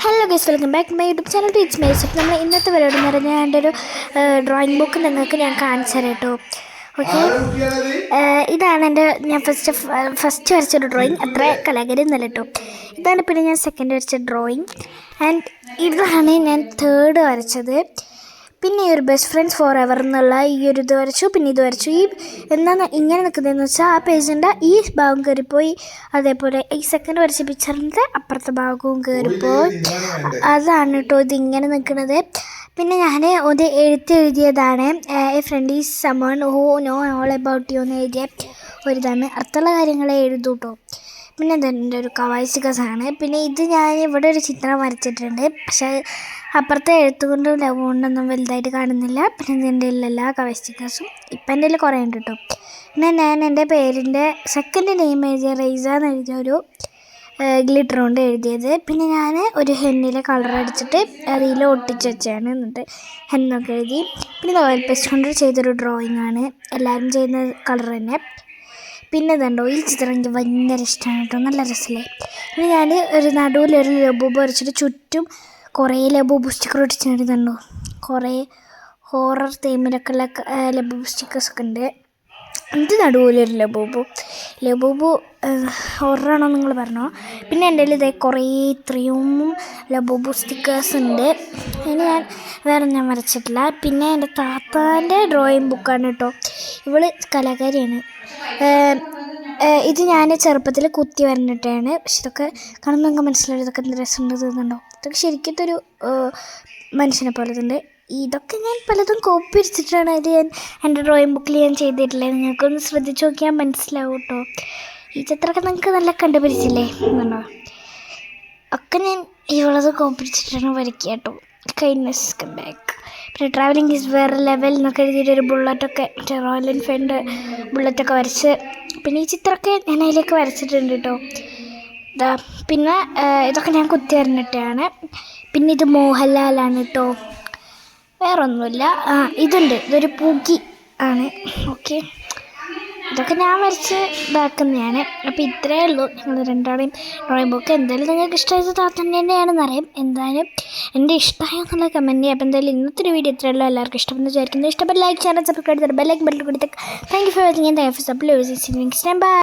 Hello guys, welcome back my YouTube channel to it's maze. നമ്മൾ ഇന്നത്തെ പരിപാടി എന്ന് പറഞ്ഞാൽ എൻ്റെ ഒരു ഡ്രോയിങ് ബുക്ക് നിങ്ങൾക്ക് ഞാൻ കാണിച്ചു തരാം കേട്ടോ. ഓക്കെ, ഇതാണ് ഞാൻ ഫസ്റ്റ് വരച്ചൊരു ഡ്രോയിങ്. അത്ര കലാകാരി എന്നല്ല കേട്ടോ. ഇതാണ് പിന്നെ ഞാൻ സെക്കൻഡ് വരച്ച ഡ്രോയിങ്. ആൻഡ് ഇതാണ് ഞാൻ തേർഡ് വരച്ചത്. പിന്നെ ഈ ഒരു ബെസ്റ്റ് ഫ്രണ്ട്സ് ഫോർ എവർ എന്നുള്ള ഈ ഒരു ഇത് വരച്ചു. പിന്നെ ഇത് വരച്ചു. ഈ എന്താണ് ഇങ്ങനെ നിൽക്കുന്നതെന്ന് വെച്ചാൽ ആ പേജിൻ്റെ ഈ ഭാഗം കയറിപ്പോയി. അതേപോലെ ഈ സെക്കൻഡ് വരച്ച പിക്ചറിൻ്റെ അപ്പുറത്തെ ഭാഗവും കയറിപ്പോയി. അതാണ് കേട്ടോ ഇതിങ്ങനെ നിൽക്കുന്നത്. പിന്നെ ഞാൻ ഒരു എഴുതിയതാണ്. A friend is someone who know all about you എന്ന് എഴുതിയ ഒരിതാണ്. അർത്ഥമുള്ള കാര്യങ്ങളെ എഴുതൂ കേട്ടോ. പിന്നെ ഇതെൻ്റെ ഒരു കവായിസിക്കസാണ്. പിന്നെ ഇത് ഞാൻ ഇവിടെ ഒരു ചിത്രം വരച്ചിട്ടുണ്ട്. പക്ഷേ അപ്പുറത്തെ എഴുത്തുകൊണ്ടും ലവ് കൊണ്ടൊന്നും വലുതായിട്ട് കാണുന്നില്ല. പിന്നെ ഇതിൻ്റെ എല്ലാ കവായിസിക്കസും ഇപ്പം എൻ്റെ കുറേ ഉണ്ട് കേട്ടോ. പിന്നെ ഞാൻ എൻ്റെ പേരിൻ്റെ സെക്കൻഡ് നെയിം എഴുതിയ റൈസ എന്ന് എഴുതിയൊരു ഗ്ലിറ്റർ കൊണ്ട് എഴുതിയത്. പിന്നെ ഞാൻ ഒരു ഹെന്നിലെ കളർ അടിച്ചിട്ട് അതിൽ ഒട്ടിച്ച് വെച്ചാണ്. എന്നിട്ട് ഹെന്നൊക്കെ എഴുതി. പിന്നെ ഓയിൽ പേസ്റ്റ് കൊണ്ട് ചെയ്തൊരു ഡ്രോയിങ് ആണ്. എല്ലാവരും ചെയ്യുന്ന കളർ തന്നെ. പിന്നെ ഇതുണ്ടോ, ഈ ചിത്രം എനിക്ക് ഭയങ്കര ഇഷ്ടമാണ് കേട്ടോ. നല്ല രസമല്ലേ. പിന്നെ ഞാൻ ഒരു നടുവിലൊരു ലബൂബ് വരച്ചിട്ട് ചുറ്റും കുറേ ലബൂബ് സ്റ്റിക്കർ ഒട്ടിച്ചിട്ടുണ്ടോ. കുറേ ഹോറർ തീമിലൊക്കെ ഉള്ള ലബൂബ് സ്റ്റിക്കേഴ്സൊക്കെ ഉണ്ട്. ഇത് നടുവിലൊരു ലബൂബ് ഹൊറാണോ നിങ്ങൾ പറഞ്ഞോ. പിന്നെ എൻ്റെ കയ്യിൽ ഇതേ കുറേ ഇത്രയും ലബൂബ് സ്റ്റിക്കേഴ്സ് ഉണ്ട്. ഇനി ഞാൻ വരച്ചിട്ടില്ല. പിന്നെ എൻ്റെ താത്താൻ്റെ ഡ്രോയിങ് ബുക്കാണ് കേട്ടോ. ഇവള് കലാകാരിയാണ്. ഇത് ഞാൻ ചെറുപ്പത്തിൽ കുത്തി വരഞ്ഞിട്ടാണ്. പക്ഷെ ഇതൊക്കെ കാണുമ്പോൾ നിങ്ങൾക്ക് മനസ്സിലാവും ഇതൊക്കെ എന്ത് രസമുണ്ട് തോന്നുന്നുണ്ടോ. ഇതൊക്കെ ശരിക്കത്തൊരു മനുഷ്യനെ പോലെ ഉണ്ട്. ഇതൊക്കെ ഞാൻ പലതും കോപ്പി അടിച്ചിട്ടാണ് ഇത് ഞാൻ എൻ്റെ ഡ്രോയിങ് ബുക്കിൽ ഞാൻ ചെയ്തിട്ടില്ലേ. നിങ്ങൾക്കൊന്ന് ശ്രദ്ധിച്ച് നോക്കിയാൽ മനസ്സിലാവും കേട്ടോ. ഈ ചിത്രമൊക്കെ നിങ്ങൾക്ക് നല്ല കണ്ടുപിടിച്ചില്ലേ എന്നുണ്ടോ. ഒക്കെ ഞാൻ ഇവളത് കോപ്പി അടിച്ചിട്ടാണ് വരയ്ക്കുക കേട്ടോ. Kindness come back. പിന്നെ ട്രാവലിംഗ് ഈസ് വേറെ ലെവൽ എന്നൊക്കെ എഴുതിയിട്ടൊരു ബുള്ളറ്റൊക്കെ, മറ്റേ റോയൽ എൻഫീൽഡ് ബുള്ളറ്റൊക്കെ വരച്ച്. പിന്നെ ഈ ചിത്രമൊക്കെ ഞാൻ അതിലേക്ക് വരച്ചിട്ടുണ്ട് കേട്ടോ. പിന്നെ ഇതൊക്കെ ഞാൻ കുത്തി വരഞ്ഞിട്ടാണ്. പിന്നെ ഇത് മോഹൻലാലാണ് കേട്ടോ, വേറൊന്നുമില്ല. ഇതൊരു പൂക്കി ആണ്. ഓക്കെ, ഇതൊക്കെ ഞാൻ വരച്ച് ഇതാക്കുന്നതാണ്. അപ്പോൾ ഇത്രയേ ഉള്ളൂ. നിങ്ങൾ രണ്ടാളെയും ഡ്രോയിങ് ബുക്ക് എന്തായാലും നിങ്ങൾക്ക് ഇഷ്ടമായത് താത്തൻ്റെ തന്നെയാണെന്നറിയാം. എന്തായാലും എൻ്റെ ഇഷ്ടമായോ എന്നുള്ള കമൻറ്റ് ചെയ്യാം. അപ്പോൾ എന്തായാലും ഇന്നത്തെ ഒരു വീഡിയോ ഇത്രയേ ഉള്ളൂ. എല്ലാവർക്കും ഇഷ്ടപ്പെടുന്ന വിചാരിക്കുന്നത്. ഇഷ്ടപ്പെട്ട ലൈക്ക് ചാനൽ സബ്സ്ക്രൈബ് ചെയ്ത് ബെല്ലൈക്കൻ ബട്ടൺ കൊടുത്ത് thank you for watching. Thank you for support. By.